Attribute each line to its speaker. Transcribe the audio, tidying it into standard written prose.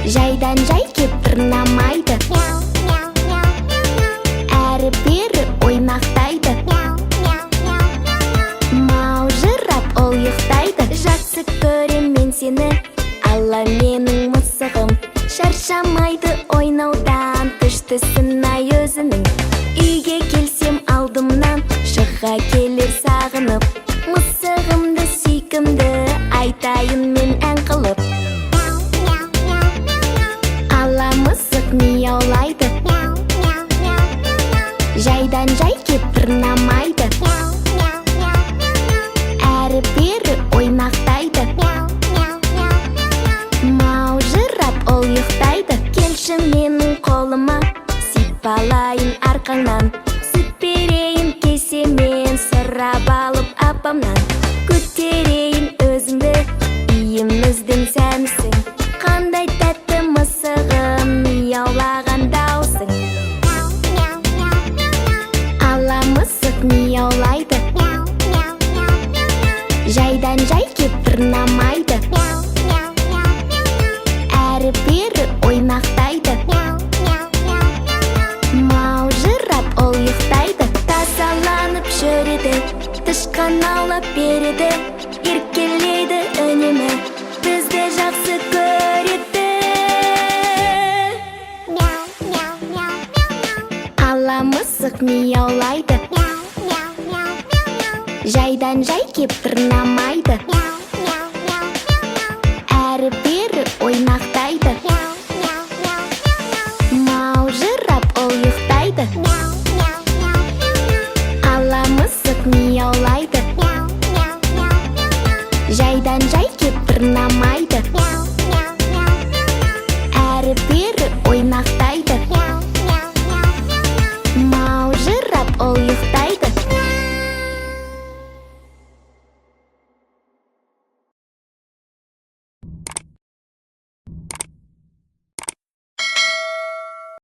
Speaker 1: Жайдан жай кеп тырнамайды. Әрі-бері ойнақтайды. Маужырап ол ұйықтайды. Жақсы көрем мен сені, алла менің мысығым. Шаршамайды ойнаудан, күштісін ай өзінің. Үйге келсем алдымнан, шыға келер сағынып. Мысығымды сүйкімді айтайын мен ән қылып. Алла мысық мияулайды. Жайдан жай кеп тырнамайды. Әрі-бері ойнақтайды. Маужырап ол ұйықтайды. Келші менің қолыма, сипалайын арқаңнан. Сүт берейін кесемен, сұрап алып апамнан. Көтерейін өзіңді, үйіміздің сәнісің. Қандай тәтті мысығым, мияулаған даусың. Алла мысық мияулайды. Жайдан жай кеп тырнамайды. Әрі-бері ойнақтайды. Маужырап ол ұйықтайды. Тазаланып жүреді, тышқан аулап береді. Еркелейді үнемі, бізді жақсы көреді. Алла мысық мияулайды. Жайдан жай кеп тырнамайды.